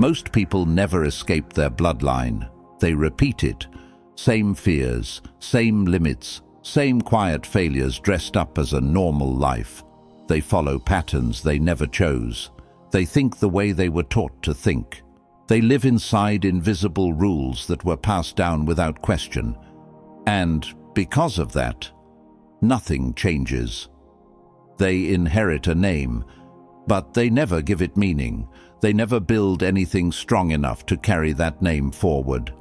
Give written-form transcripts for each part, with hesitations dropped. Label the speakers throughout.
Speaker 1: Most people never escape their bloodline. They repeat it. Same fears, same limits, same quiet failures dressed up as a normal life. They follow patterns they never chose. They think the way they were taught to think. They live inside invisible rules that were passed down without question. And because of that, nothing changes. They inherit a name, but they never give it meaning. They never build anything strong enough to carry that name forward.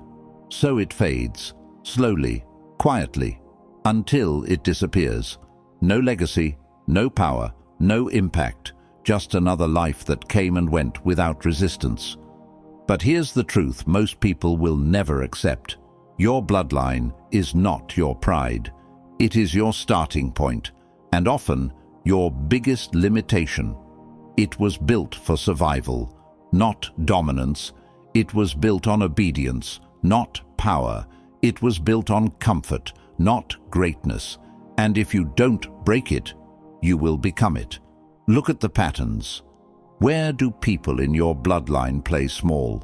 Speaker 1: So it fades, slowly, quietly, until it disappears. No legacy, no power, no impact, just another life that came and went without resistance. But here's the truth most people will never accept. Your bloodline is not your pride. It is your starting point, and often your biggest limitation. It was built for survival, not dominance. It was built on obedience, not power. It was built on comfort, not greatness. And if you don't break it, you will become it. Look at the patterns. Where do people in your bloodline play small?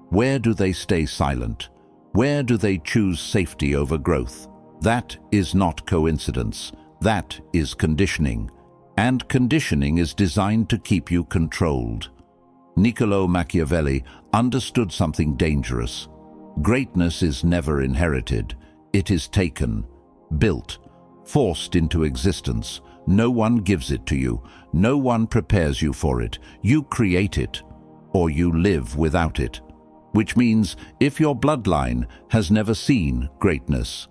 Speaker 1: Where do they stay silent? Where do they choose safety over growth? That is not coincidence. That is conditioning. And conditioning is designed to keep you controlled. Niccolò Machiavelli understood something dangerous. Greatness is never inherited. It is taken, built, forced into existence. No one gives it to you. No one prepares you for it. You create it, or you live without it. Which means if your bloodline has never seen greatness,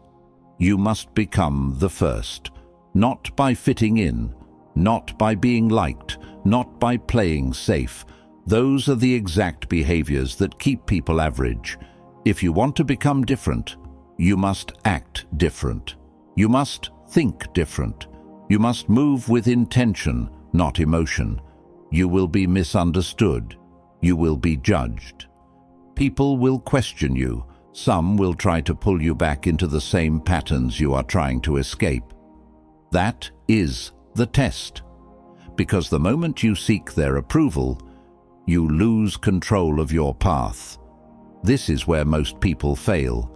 Speaker 1: you must become the first. Not by fitting in, not by being liked, not by playing safe. Those are the exact behaviors that keep people average. If you want to become different, you must act different. You must think different. You must move with intention, not emotion. You will be misunderstood. You will be judged. People will question you. Some will try to pull you back into the same patterns you are trying to escape. That is the test. Because the moment you seek their approval, you lose control of your path. This is where most people fail.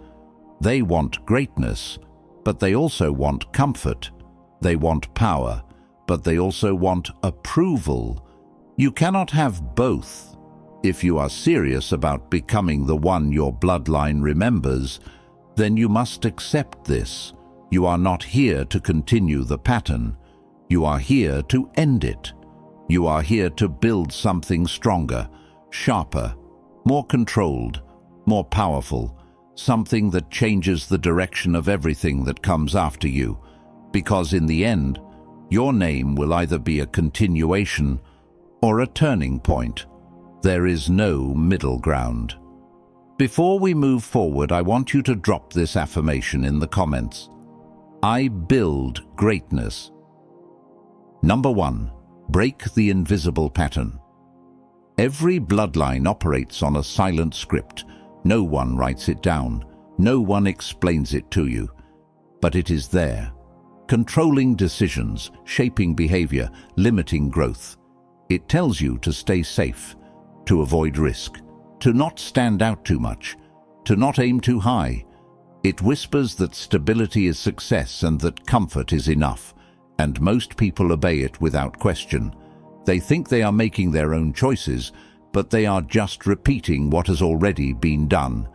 Speaker 1: They want greatness, but they also want comfort. They want power, but they also want approval. You cannot have both. If you are serious about becoming the one your bloodline remembers, then you must accept this. You are not here to continue the pattern. You are here to end it. You are here to build something stronger, sharper, more controlled, more powerful, something that changes the direction of everything that comes after you. Because in the end, your name will either be a continuation or a turning point. There is no middle ground. Before we move forward, I want you to drop this affirmation in the comments. I build greatness. Number 1. Break the invisible pattern. Every bloodline operates on a silent script. No one writes it down. No one explains it to you. But it is there. Controlling decisions, shaping behavior, limiting growth. It tells you to stay safe, to avoid risk, to not stand out too much, to not aim too high. It whispers that stability is success and that comfort is enough, and most people obey it without question. They think they are making their own choices, but they are just repeating what has already been done.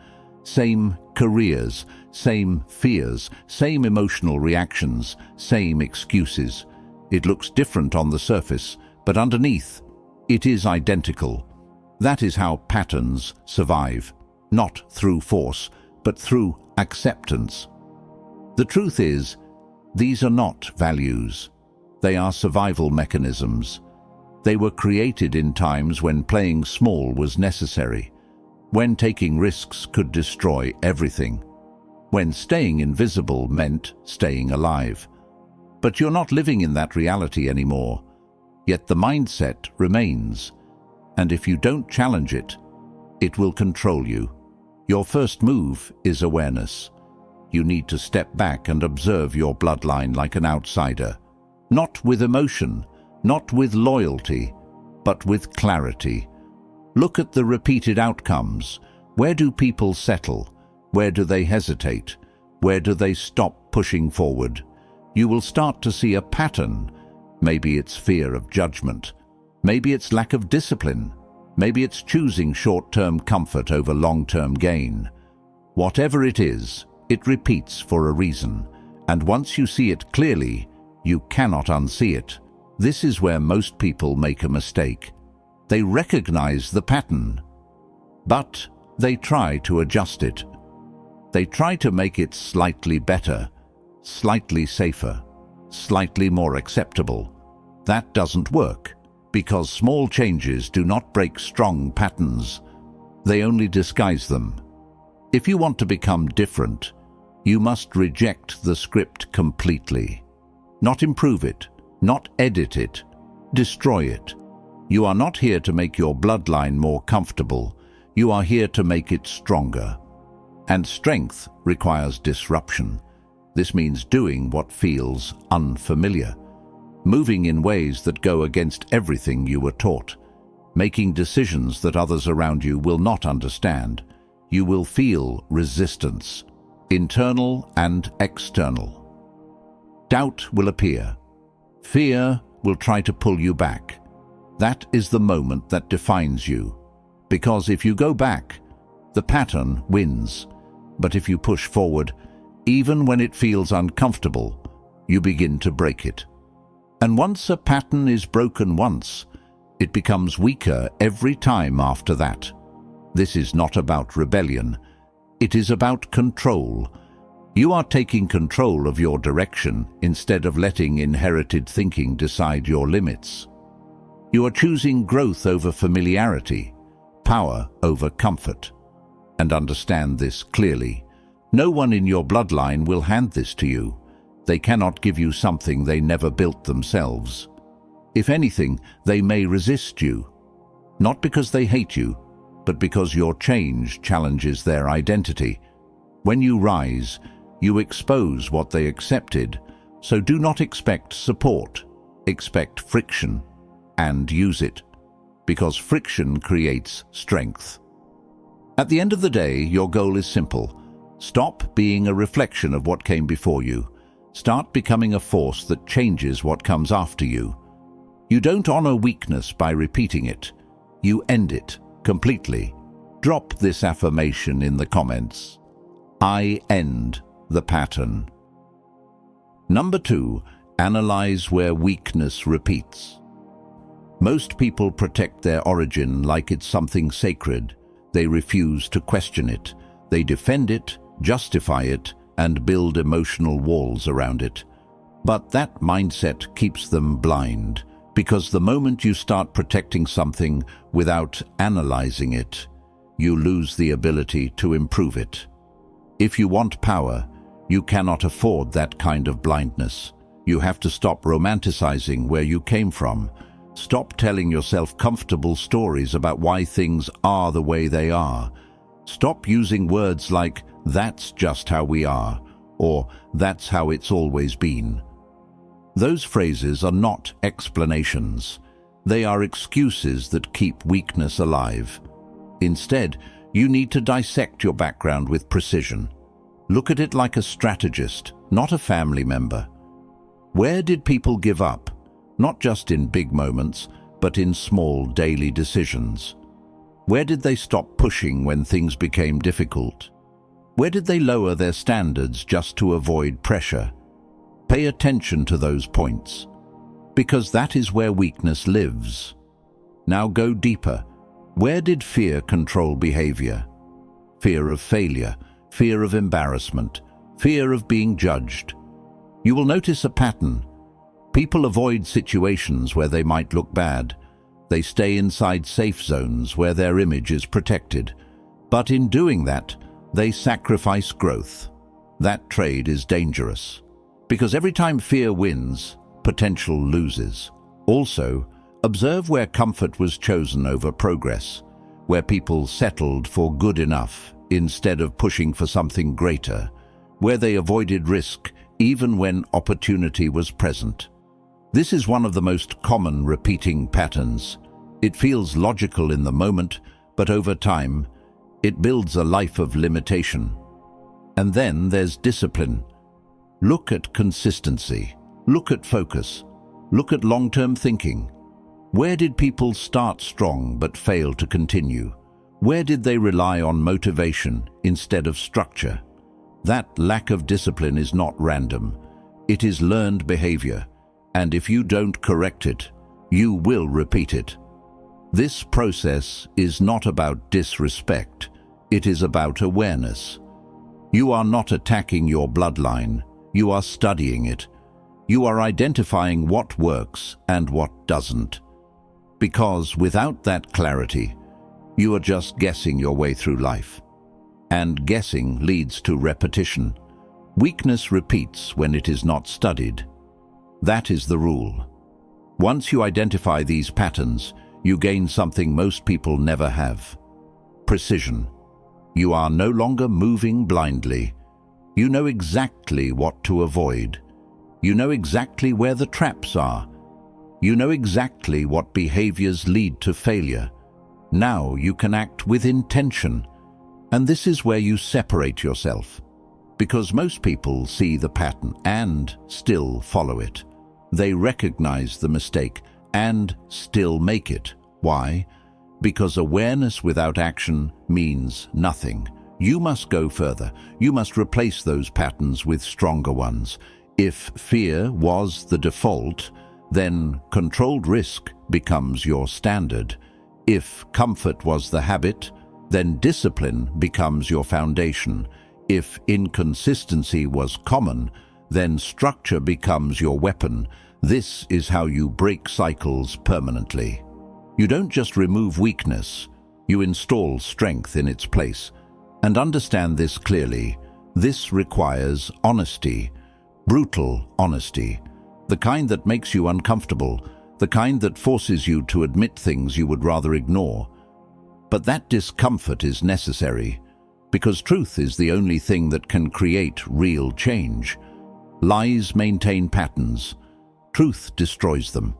Speaker 1: Same careers, same fears, same emotional reactions, same excuses. It looks different on the surface, but underneath, it is identical. That is how patterns survive, not through force, but through acceptance. The truth is, these are not values. They are survival mechanisms. They were created in times when playing small was necessary, when taking risks could destroy everything, when staying invisible meant staying alive. But you're not living in that reality anymore, yet the mindset remains. And if you don't challenge it, it will control you. Your first move is awareness. You need to step back and observe your bloodline like an outsider, not with emotion, not with loyalty, but with clarity. Look at the repeated outcomes. Where do people settle? Where do they hesitate? Where do they stop pushing forward? You will start to see a pattern. Maybe it's fear of judgment. Maybe it's lack of discipline. Maybe it's choosing short-term comfort over long-term gain. Whatever it is, it repeats for a reason. And once you see it clearly, you cannot unsee it. This is where most people make a mistake. They recognize the pattern, but they try to adjust it. They try to make it slightly better, slightly safer, slightly more acceptable. That doesn't work, because small changes do not break strong patterns. They only disguise them. If you want to become different, you must reject the script completely. Not improve it, not edit it, destroy it. You are not here to make your bloodline more comfortable. You are here to make it stronger. And strength requires disruption. This means doing what feels unfamiliar, moving in ways that go against everything you were taught, making decisions that others around you will not understand. You will feel resistance, internal and external. Doubt will appear. Fear will try to pull you back. That is the moment that defines you. Because if you go back, the pattern wins. But if you push forward, even when it feels uncomfortable, you begin to break it. And once a pattern is broken once, it becomes weaker every time after that. This is not about rebellion. It is about control. You are taking control of your direction instead of letting inherited thinking decide your limits. You are choosing growth over familiarity, power over comfort. And understand this clearly. No one in your bloodline will hand this to you. They cannot give you something they never built themselves. If anything, they may resist you. Not because they hate you, but because your change challenges their identity. When you rise, you expose what they accepted, so do not expect support. Expect friction, and use it, because friction creates strength. At the end of the day, your goal is simple. Stop being a reflection of what came before you. Start becoming a force that changes what comes after you. You don't honor weakness by repeating it. You end it completely. Drop this affirmation in the comments. I end the pattern. Number 2, analyze where weakness repeats. Most people protect their origin like it's something sacred. They refuse to question it. They defend it, justify it, and build emotional walls around it. But that mindset keeps them blind, because the moment you start protecting something without analyzing it, you lose the ability to improve it. If you want power, you cannot afford that kind of blindness. You have to stop romanticizing where you came from. Stop telling yourself comfortable stories about why things are the way they are. Stop using words like, "That's just how we are," or "That's how it's always been." Those phrases are not explanations. They are excuses that keep weakness alive. Instead, you need to dissect your background with precision. Look at it like a strategist, not a family member. Where did people give up? Not just in big moments, but in small daily decisions. Where did they stop pushing when things became difficult? Where did they lower their standards just to avoid pressure? Pay attention to those points, because that is where weakness lives. Now go deeper. Where did fear control behavior? Fear of failure, fear of embarrassment, fear of being judged. You will notice a pattern. People avoid situations where they might look bad. They stay inside safe zones where their image is protected. But in doing that, they sacrifice growth. That trade is dangerous, because every time fear wins, potential loses. Also, observe where comfort was chosen over progress, where people settled for good enough instead of pushing for something greater, where they avoided risk even when opportunity was present. This is one of the most common repeating patterns. It feels logical in the moment, but over time, it builds a life of limitation. And then there's discipline. Look at consistency. Look at focus. Look at long-term thinking. Where did people start strong but fail to continue? Where did they rely on motivation instead of structure? That lack of discipline is not random. It is learned behavior, and if you don't correct it, you will repeat it. This process is not about disrespect. It is about awareness. You are not attacking your bloodline. You are studying it. You are identifying what works and what doesn't. Because without that clarity, you are just guessing your way through life. And guessing leads to repetition. Weakness repeats when it is not studied. That is the rule. Once you identify these patterns, you gain something most people never have: precision. You are no longer moving blindly. You know exactly what to avoid. You know exactly where the traps are. You know exactly what behaviors lead to failure. Now you can act with intention. And this is where you separate yourself. Because most people see the pattern and still follow it. They recognize the mistake and still make it. Why? Because awareness without action means nothing. You must go further. You must replace those patterns with stronger ones. If fear was the default, then controlled risk becomes your standard. If comfort was the habit, then discipline becomes your foundation. If inconsistency was common, then structure becomes your weapon. This is how you break cycles permanently. You don't just remove weakness, you install strength in its place. And understand this clearly. This requires honesty, brutal honesty, the kind that makes you uncomfortable, the kind that forces you to admit things you would rather ignore. But that discomfort is necessary, because truth is the only thing that can create real change. Lies maintain patterns. Truth destroys them.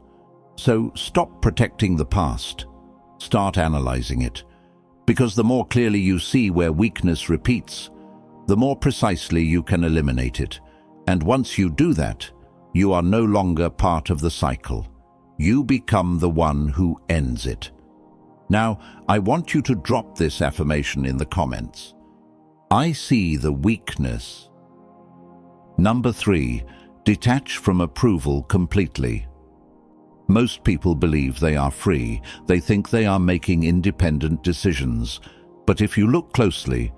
Speaker 1: So stop protecting the past. Start analyzing it. Because the more clearly you see where weakness repeats, the more precisely you can eliminate it. And once you do that, you are no longer part of the cycle. You become the one who ends it. Now, I want you to drop this affirmation in the comments. I see the weakness. Number 3, detach from approval completely. Most people believe they are free. They think they are making independent decisions. But if you look closely,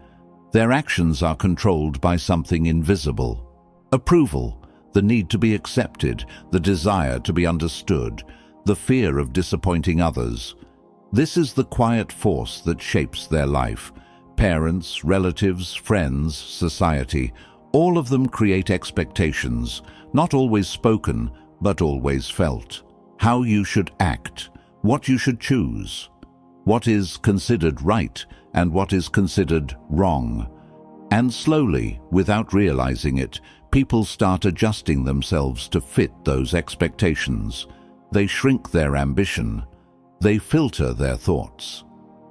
Speaker 1: their actions are controlled by something invisible. Approval, the need to be accepted, the desire to be understood, the fear of disappointing others. This is the quiet force that shapes their life. Parents, relatives, friends, society, all of them create expectations, not always spoken, but always felt. How you should act, what you should choose, what is considered right and what is considered wrong. And slowly, without realizing it, people start adjusting themselves to fit those expectations. They shrink their ambition. They filter their thoughts.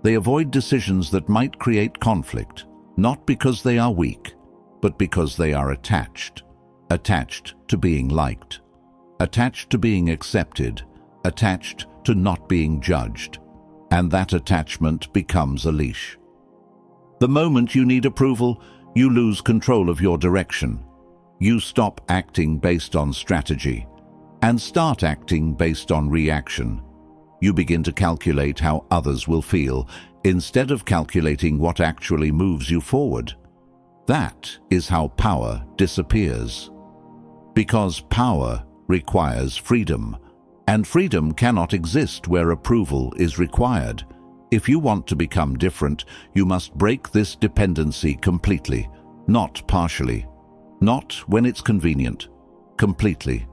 Speaker 1: They avoid decisions that might create conflict, not because they are weak, but because they are attached. Attached to being liked. Attached to being accepted, attached to not being judged, and that attachment becomes a leash. The moment you need approval, you lose control of your direction. You stop acting based on strategy and start acting based on reaction. You begin to calculate how others will feel instead of calculating what actually moves you forward. That is how power disappears. Because power requires freedom, and freedom cannot exist where approval is required. If you want to become different, you must break this dependency completely, not partially, not when it's convenient, completely.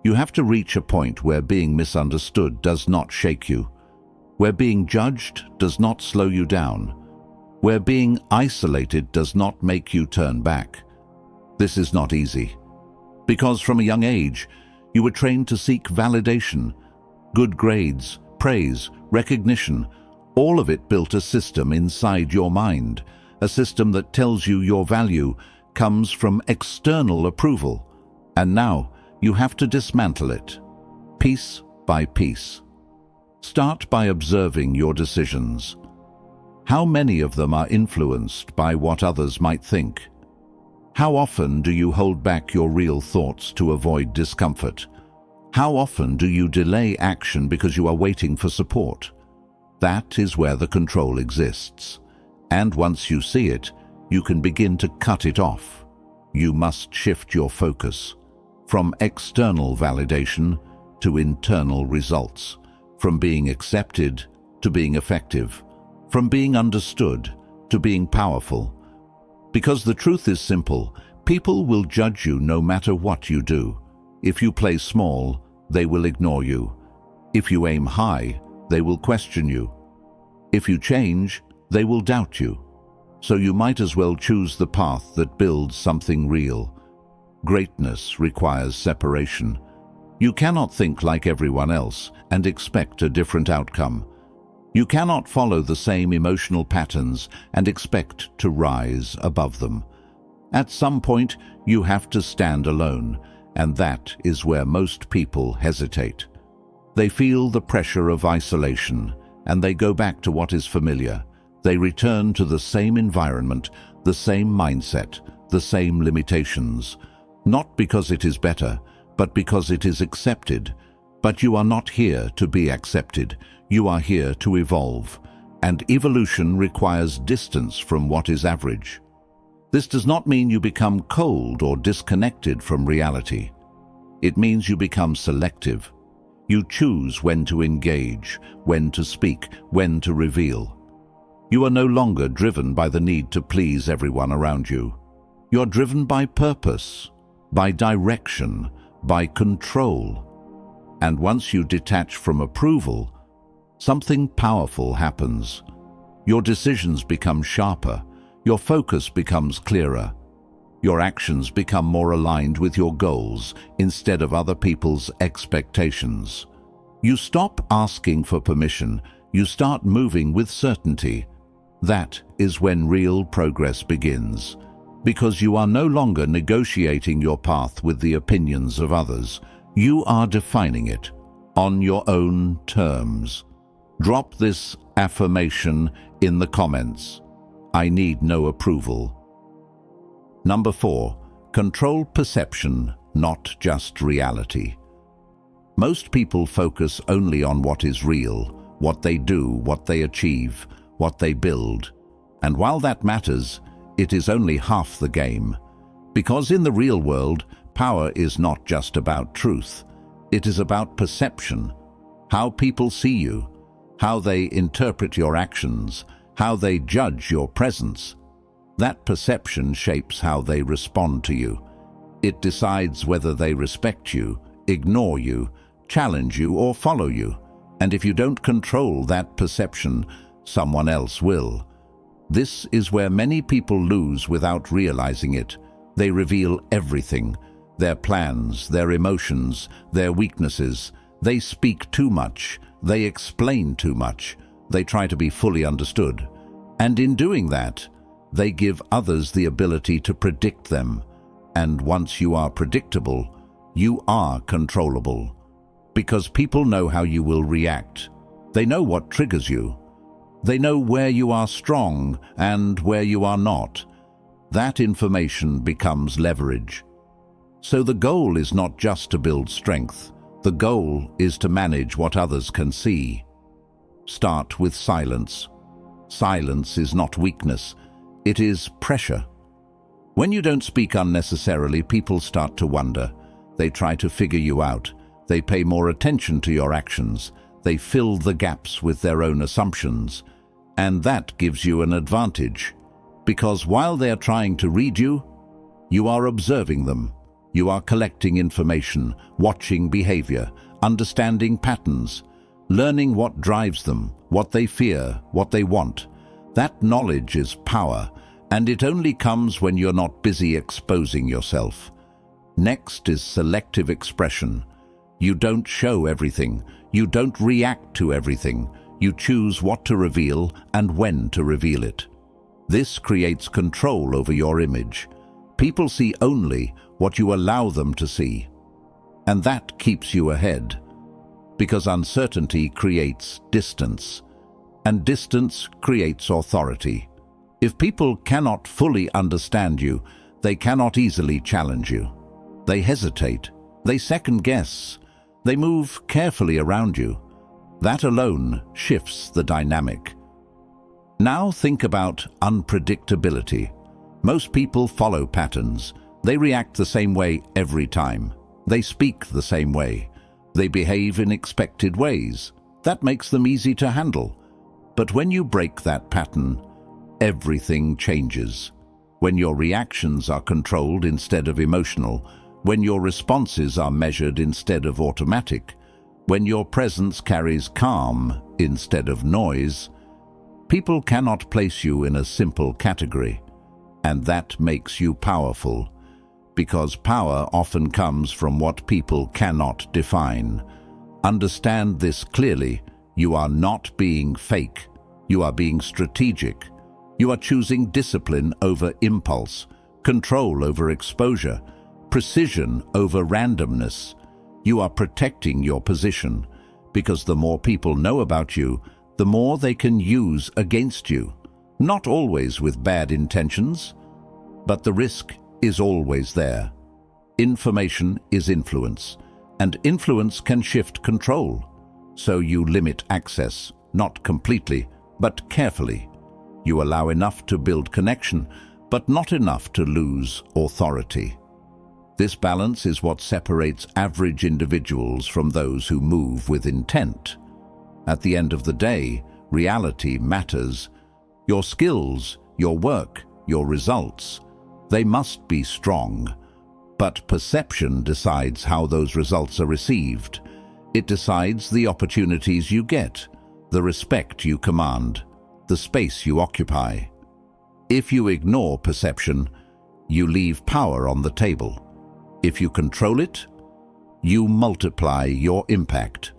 Speaker 1: You have to reach a point where being misunderstood does not shake you, where being judged does not slow you down, where being isolated does not make you turn back. This is not easy, because from a young age, you were trained to seek validation, good grades, praise, recognition, all of it built a system inside your mind, a system that tells you your value comes from external approval. And now you have to dismantle it, piece by piece. Start by observing your decisions. How many of them are influenced by what others might think? How often do you hold back your real thoughts to avoid discomfort? How often do you delay action because you are waiting for support? That is where the control exists. And once you see it, you can begin to cut it off. You must shift your focus from external validation to internal results, from being accepted to being effective, from being understood to being powerful. Because the truth is simple, people will judge you no matter what you do. If you play small, they will ignore you. If you aim high, they will question you. If you change, they will doubt you. So you might as well choose the path that builds something real. Greatness requires separation. You cannot think like everyone else and expect a different outcome. You cannot follow the same emotional patterns and expect to rise above them. At some point, you have to stand alone, and that is where most people hesitate. They feel the pressure of isolation, and they go back to what is familiar. They return to the same environment, the same mindset, the same limitations. Not because it is better, but because it is accepted. But you are not here to be accepted. You are here to evolve, and evolution requires distance from what is average. This does not mean you become cold or disconnected from reality. It means you become selective. You choose when to engage, when to speak, when to reveal. You are no longer driven by the need to please everyone around you. You are driven by purpose, by direction, by control. And once you detach from approval, something powerful happens. Your decisions become sharper, your focus becomes clearer, your actions become more aligned with your goals instead of other people's expectations. You stop asking for permission, you start moving with certainty. That is when real progress begins, because you are no longer negotiating your path with the opinions of others. You are defining it on your own terms. Drop this affirmation in the comments. I need no approval. Number 4, control perception, not just reality. Most people focus only on what is real, what they do, what they achieve, what they build. And while that matters, it is only half the game. Because in the real world, power is not just about truth. It is about perception, how people see you, how they interpret your actions, how they judge your presence. That perception shapes how they respond to you. It decides whether they respect you, ignore you, challenge you, or follow you. And if you don't control that perception, someone else will. This is where many people lose without realizing it. They reveal everything: their plans, their emotions, their weaknesses. They speak too much. They explain too much. They try to be fully understood. And in doing that, they give others the ability to predict them. And once you are predictable, you are controllable. Because people know how you will react. They know what triggers you. They know where you are strong and where you are not. That information becomes leverage. So the goal is not just to build strength. The goal is to manage what others can see. Start with silence. Silence is not weakness. It is pressure. When you don't speak unnecessarily, people start to wonder. They try to figure you out. They pay more attention to your actions. They fill the gaps with their own assumptions. And that gives you an advantage. Because while they are trying to read you, you are observing them. You are collecting information, watching behavior, understanding patterns, learning what drives them, what they fear, what they want. That knowledge is power, and it only comes when you're not busy exposing yourself. Next is selective expression. You don't show everything. You don't react to everything. You choose what to reveal and when to reveal it. This creates control over your image. People see only what you allow them to see. And that keeps you ahead. Because uncertainty creates distance. And distance creates authority. If people cannot fully understand you, they cannot easily challenge you. They hesitate. They second-guess. They move carefully around you. That alone shifts the dynamic. Now think about unpredictability. Most people follow patterns. They react the same way every time. They speak the same way. They behave in expected ways. That makes them easy to handle. But when you break that pattern, everything changes. When your reactions are controlled instead of emotional, when your responses are measured instead of automatic, when your presence carries calm instead of noise, people cannot place you in a simple category. And that makes you powerful, because power often comes from what people cannot define. Understand this clearly. You are not being fake. You are being strategic. You are choosing discipline over impulse, control over exposure, precision over randomness. You are protecting your position, because the more people know about you, the more they can use against you. Not always with bad intentions, but the risk is always there. Information is influence, and influence can shift control. So you limit access, not completely, but carefully. You allow enough to build connection, but not enough to lose authority. This balance is what separates average individuals from those who move with intent. At the end of the day, reality matters. Your skills, your work, your results, they must be strong. But perception decides how those results are received. It decides the opportunities you get, the respect you command, the space you occupy. If you ignore perception, you leave power on the table. If you control it, you multiply your impact.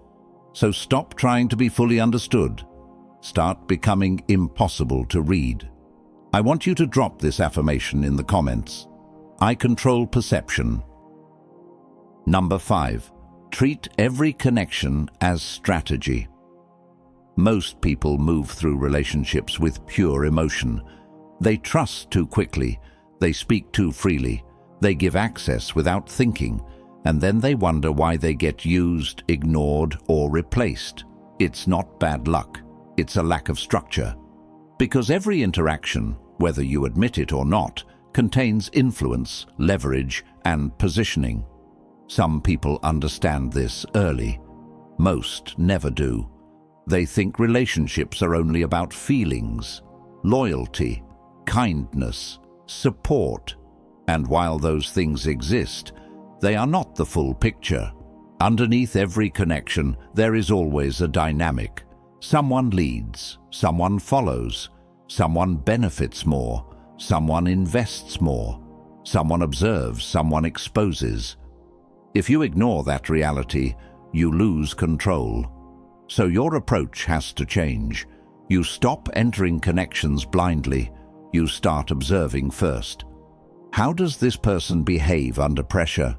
Speaker 1: So stop trying to be fully understood. Start becoming impossible to read. I want you to drop this affirmation in the comments. I control perception. Number 5. Treat every connection as strategy. Most people move through relationships with pure emotion. They trust too quickly. They speak too freely. They give access without thinking, and then they wonder why they get used, ignored, or replaced. It's not bad luck. It's a lack of structure. Because every interaction, whether you admit it or not, contains influence, leverage, and positioning. Some people understand this early. Most never do. They think relationships are only about feelings, loyalty, kindness, support. And while those things exist, they are not the full picture. Underneath every connection, there is always a dynamic. Someone leads, someone follows, someone benefits more, someone invests more, someone observes, someone exposes. If you ignore that reality, you lose control. So your approach has to change. You stop entering connections blindly. You start observing first. How does this person behave under pressure?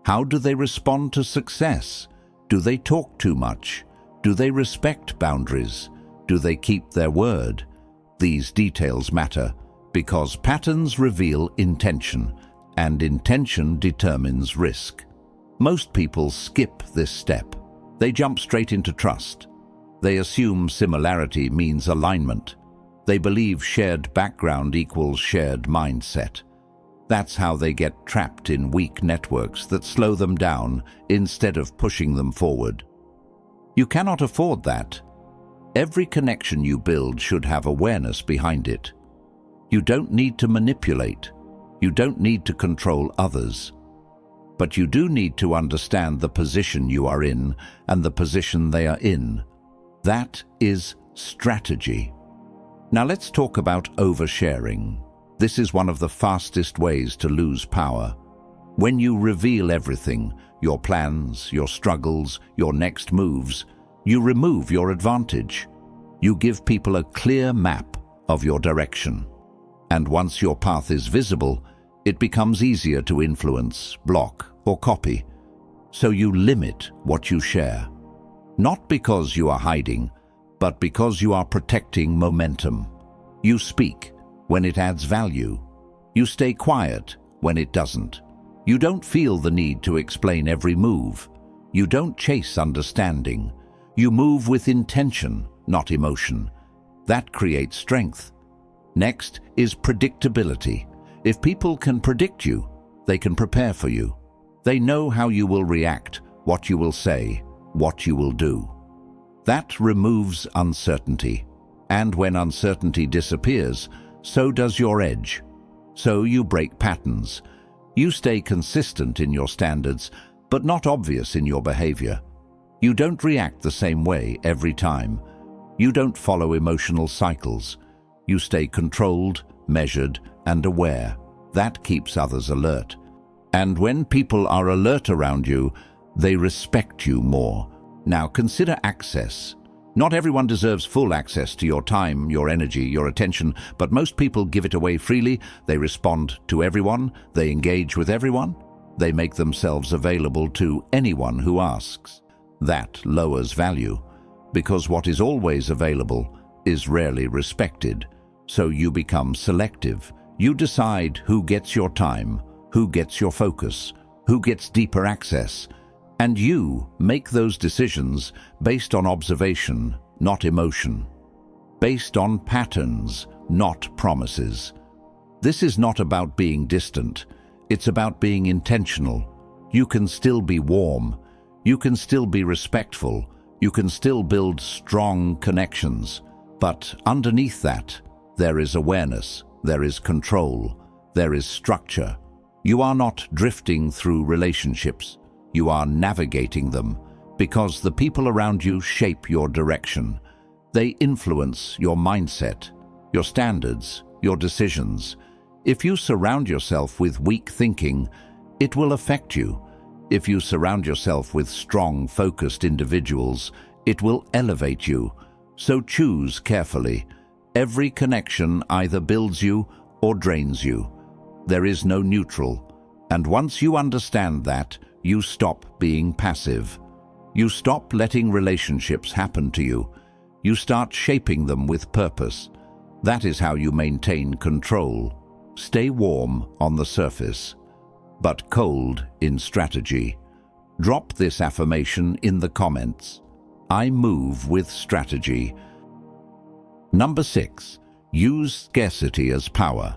Speaker 1: How do they respond to success? Do they talk too much? Do they respect boundaries? Do they keep their word? These details matter because patterns reveal intention, and intention determines risk. Most people skip this step. They jump straight into trust. They assume similarity means alignment. They believe shared background equals shared mindset. That's how they get trapped in weak networks that slow them down instead of pushing them forward. You cannot afford that. Every connection you build should have awareness behind it. You don't need to manipulate. You don't need to control others. But you do need to understand the position you are in and the position they are in. That is strategy. Now let's talk about oversharing. This is one of the fastest ways to lose power. When you reveal everything, your plans, your struggles, your next moves, you remove your advantage. You give people a clear map of your direction. And once your path is visible, it becomes easier to influence, block, or copy. So you limit what you share. Not because you are hiding, but because you are protecting momentum. You speak when it adds value. You stay quiet when it doesn't. You don't feel the need to explain every move. You don't chase understanding. You move with intention, not emotion. That creates strength. Next is predictability. If people can predict you, they can prepare for you. They know how you will react, what you will say, what you will do. That removes uncertainty. And when uncertainty disappears, so does your edge. So you break patterns. You stay consistent in your standards, but not obvious in your behavior. You don't react the same way every time. You don't follow emotional cycles. You stay controlled, measured, and aware. That keeps others alert. And when people are alert around you, they respect you more. Now consider access. Not everyone deserves full access to your time, your energy, your attention, but most people give it away freely. They respond to everyone. They engage with everyone. They make themselves available to anyone who asks. That lowers value, because what is always available is rarely respected. So you become selective. You decide who gets your time, who gets your focus, who gets deeper access. And you make those decisions based on observation, not emotion. Based on patterns, not promises. This is not about being distant. It's about being intentional. You can still be warm. You can still be respectful. You can still build strong connections. But underneath that, there is awareness. There is control. There is structure. You are not drifting through relationships. You are navigating them, because the people around you shape your direction. They influence your mindset, your standards, your decisions. If you surround yourself with weak thinking, it will affect you. If you surround yourself with strong, focused individuals, it will elevate you. So choose carefully. Every connection either builds you or drains you. There is no neutral. And once you understand that, you stop being passive. You stop letting relationships happen to you. You start shaping them with purpose. That is how you maintain control. Stay warm on the surface, but cold in strategy. Drop this affirmation in the comments. I move with strategy. Number 6. Use scarcity as power.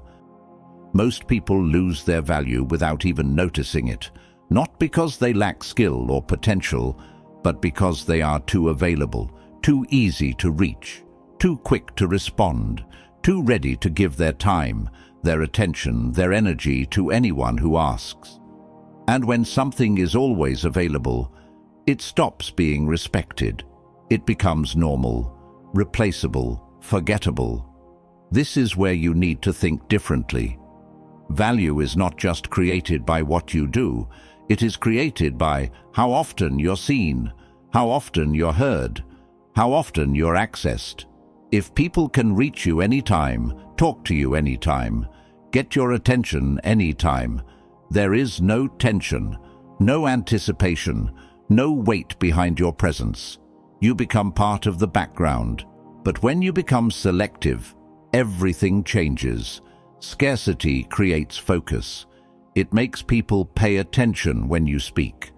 Speaker 1: Most people lose their value without even noticing it, not because they lack skill or potential, but because they are too available, too easy to reach, too quick to respond, too ready to give their time, their attention, their energy to anyone who asks. And when something is always available, it stops being respected. It becomes normal, replaceable, forgettable. This is where you need to think differently. Value is not just created by what you do, it is created by how often you're seen, how often you're heard, how often you're accessed. If people can reach you anytime, talk to you anytime, get your attention anytime, there is no tension, no anticipation, no weight behind your presence. You become part of the background. But when you become selective, everything changes. Scarcity creates focus. It makes people pay attention when you speak.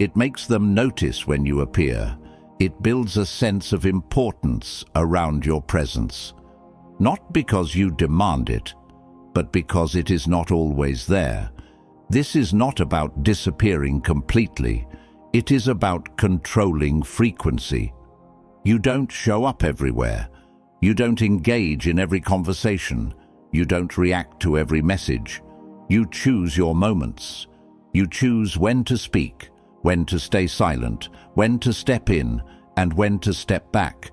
Speaker 1: It makes them notice when you appear. It builds a sense of importance around your presence. Not because you demand it, but because it is not always there. This is not about disappearing completely. It is about controlling frequency. You don't show up everywhere. You don't engage in every conversation. You don't react to every message. You choose your moments. You choose when to speak, when to stay silent, when to step in, and when to step back.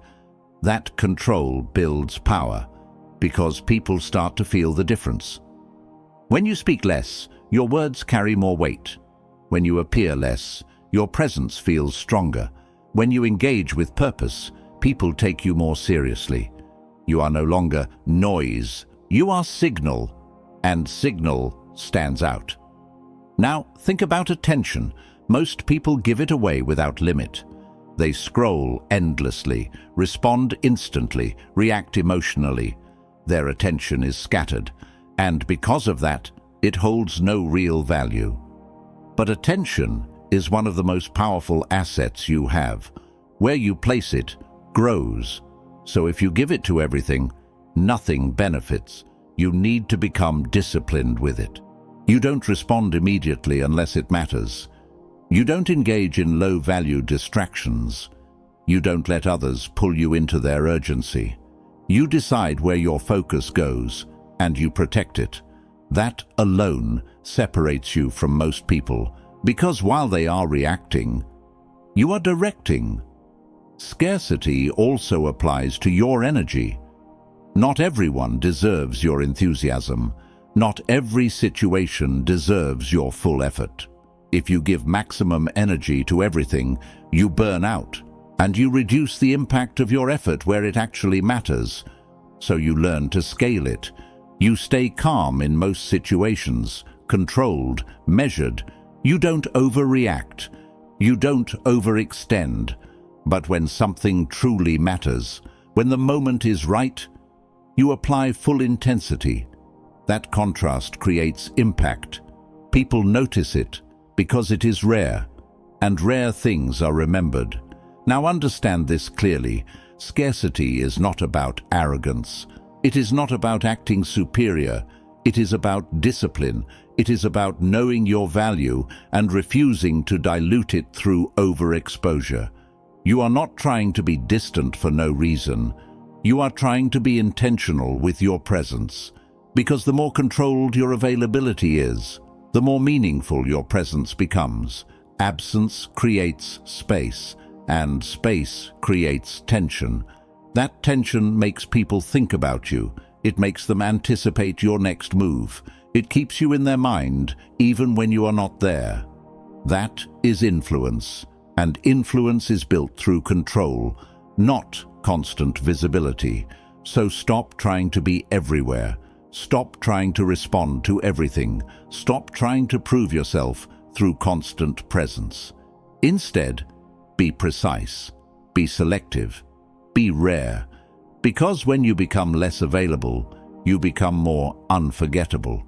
Speaker 1: That control builds power, because people start to feel the difference. When you speak less, your words carry more weight. When you appear less, your presence feels stronger. When you engage with purpose, people take you more seriously. You are no longer noise, you are signal, and signal stands out. Now, think about attention. Most people give it away without limit. They scroll endlessly, respond instantly, react emotionally. Their attention is scattered, and because of that, it holds no real value. But attention is one of the most powerful assets you have. Where you place it grows. So if you give it to everything, nothing benefits. You need to become disciplined with it. You don't respond immediately unless it matters. You don't engage in low-value distractions. You don't let others pull you into their urgency. You decide where your focus goes, and you protect it. That alone separates you from most people, because while they are reacting, you are directing. Scarcity also applies to your energy. Not everyone deserves your enthusiasm. Not every situation deserves your full effort. If you give maximum energy to everything, you burn out, and you reduce the impact of your effort where it actually matters. So you learn to scale it. You stay calm in most situations, controlled, measured. You don't overreact. You don't overextend. But when something truly matters, when the moment is right, you apply full intensity. That contrast creates impact. People notice it because it is rare, and rare things are remembered. Now understand this clearly. Scarcity is not about arrogance. It is not about acting superior. It is about discipline. It is about knowing your value and refusing to dilute it through overexposure. You are not trying to be distant for no reason. You are trying to be intentional with your presence. Because the more controlled your availability is, the more meaningful your presence becomes. Absence creates space, and space creates tension. That tension makes people think about you. It makes them anticipate your next move. It keeps you in their mind, even when you are not there. That is influence, and influence is built through control, not constant visibility. So stop trying to be everywhere. Stop trying to respond to everything. Stop trying to prove yourself through constant presence. Instead, be precise, be selective, be rare. Because when you become less available, you become more unforgettable.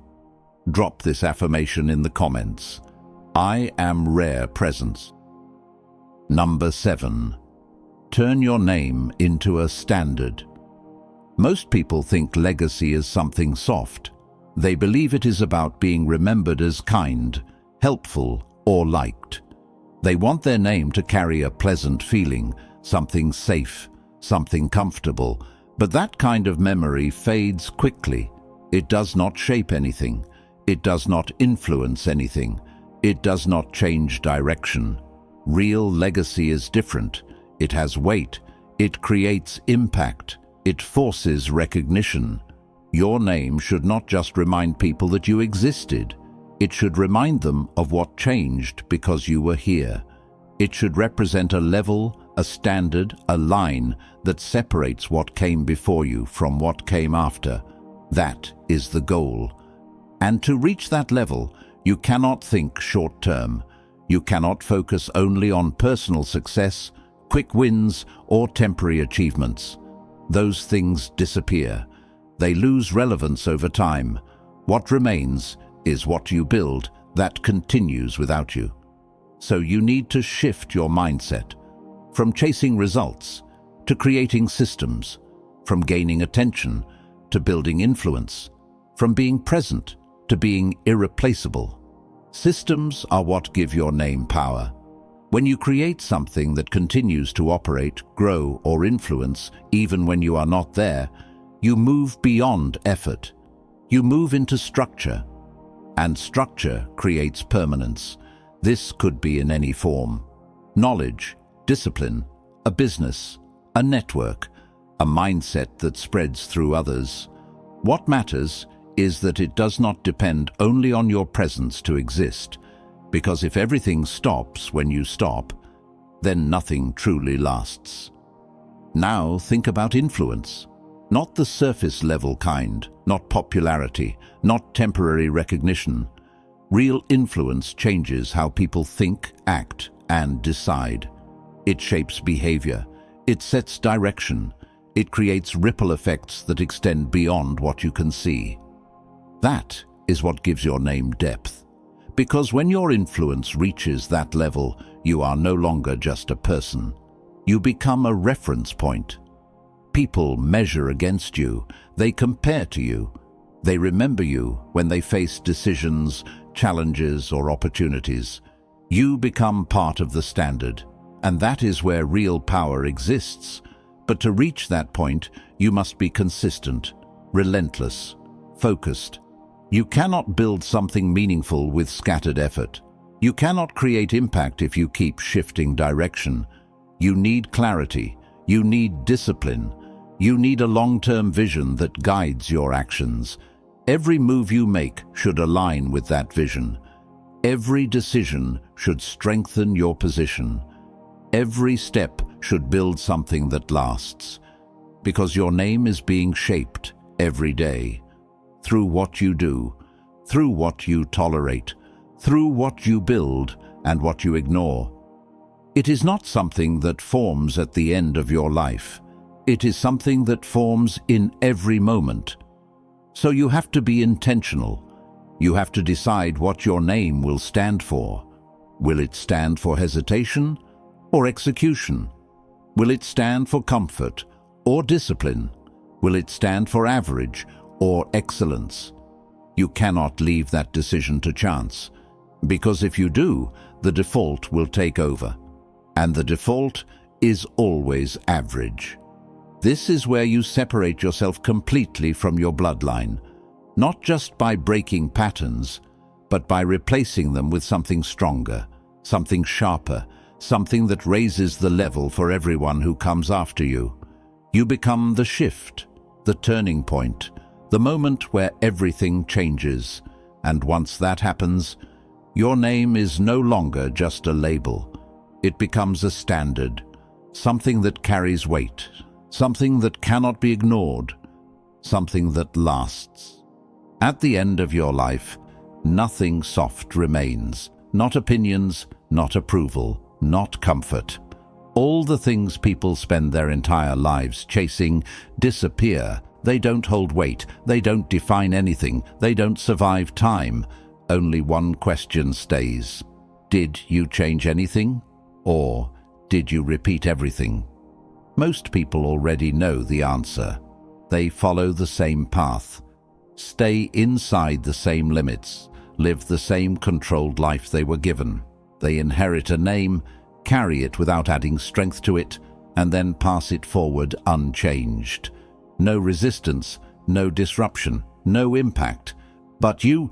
Speaker 1: Drop this affirmation in the comments. I am rare presence. Number 7. Turn your name into a standard. Most people think legacy is something soft. They believe it is about being remembered as kind, helpful, or liked. They want their name to carry a pleasant feeling, something safe, something comfortable, but that kind of memory fades quickly. It does not shape anything. It does not influence anything. It does not change direction. Real legacy is different. It has weight. It creates impact. It forces recognition. Your name should not just remind people that you existed. It should remind them of what changed because you were here. It should represent a level, a standard, a line that separates what came before you from what came after. That is the goal. And to reach that level, you cannot think short-term. You cannot focus only on personal success, quick wins, or temporary achievements. Those things disappear. They lose relevance over time. What remains is what you build that continues without you. So you need to shift your mindset from chasing results to creating systems, from gaining attention to building influence, from being present to being irreplaceable. Systems are what give your name power. When you create something that continues to operate, grow, or influence, even when you are not there, you move beyond effort. You move into structure, and structure creates permanence. This could be in any form: knowledge, discipline, a business, a network, a mindset that spreads through others. What matters is that it does not depend only on your presence to exist, because if everything stops when you stop, then nothing truly lasts. Now think about influence. Not the surface-level kind, not popularity, not temporary recognition. Real influence changes how people think, act, and decide. It shapes behavior. It sets direction. It creates ripple effects that extend beyond what you can see. That is what gives your name depth. Because when your influence reaches that level, you are no longer just a person. You become a reference point. People measure against you. They compare to you. They remember you when they face decisions, challenges, or opportunities. You become part of the standard, and that is where real power exists. But to reach that point, you must be consistent, relentless, focused. You cannot build something meaningful with scattered effort. You cannot create impact if you keep shifting direction. You need clarity. You need discipline. You need a long-term vision that guides your actions. Every move you make should align with that vision. Every decision should strengthen your position. Every step should build something that lasts. Because your name is being shaped every day. Through what you do, through what you tolerate, through what you build and what you ignore. It is not something that forms at the end of your life. It is something that forms in every moment. So you have to be intentional. You have to decide what your name will stand for. Will it stand for hesitation or execution? Will it stand for comfort or discipline? Will it stand for average or excellence? You cannot leave that decision to chance, because if you do, the default will take over. And the default is always average. This is where you separate yourself completely from your bloodline, not just by breaking patterns, but by replacing them with something stronger, something sharper, something that raises the level for everyone who comes after you. You become the shift, the turning point, the moment where everything changes. And once that happens, your name is no longer just a label. It becomes a standard, something that carries weight, something that cannot be ignored, something that lasts. At the end of your life, nothing soft remains. Not opinions, not approval, not comfort. All the things people spend their entire lives chasing disappear. They don't hold weight. They don't define anything. They don't survive time. Only one question stays. Did you change anything? Or did you repeat everything? Most people already know the answer. They follow the same path, stay inside the same limits, live the same controlled life they were given. They inherit a name, carry it without adding strength to it, and then pass it forward unchanged. No resistance, no disruption, no impact. But you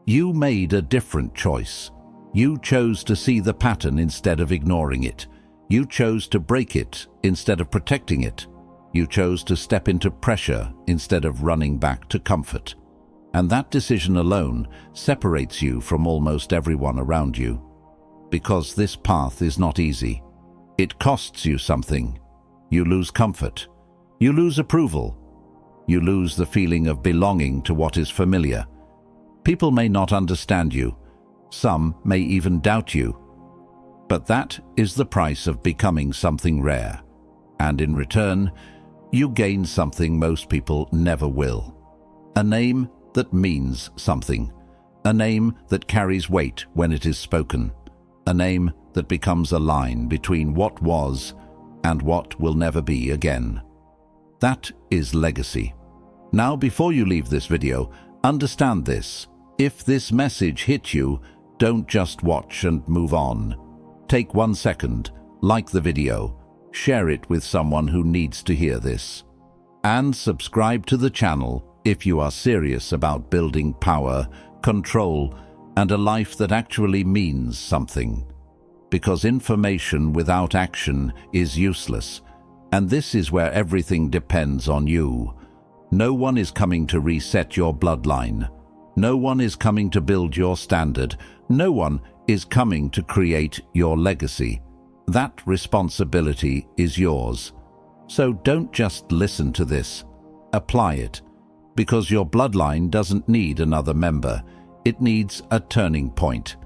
Speaker 1: made a different choice. You chose to see the pattern instead of ignoring it. You chose to break it instead of protecting it. You chose to step into pressure instead of running back to comfort. And that decision alone separates you from almost everyone around you. Because this path is not easy. It costs you something. You lose comfort. You lose approval. You lose the feeling of belonging to what is familiar. People may not understand you. Some may even doubt you. But that is the price of becoming something rare. And in return, you gain something most people never will. A name that means something. A name that carries weight when it is spoken. A name that becomes a line between what was and what will never be again. That is legacy. Now, before you leave this video, understand this. If this message hit you, don't just watch and move on. Take 1 second, like the video, share it with someone who needs to hear this. And subscribe to the channel if you are serious about building power, control, and a life that actually means something. Because information without action is useless, and this is where everything depends on you. No one is coming to reset your bloodline. No one is coming to build your standard. No one is coming to create your legacy. That responsibility is yours. So don't just listen to this. Apply it. Because your bloodline doesn't need another member. It needs a turning point.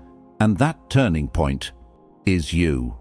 Speaker 1: And that turning point is you.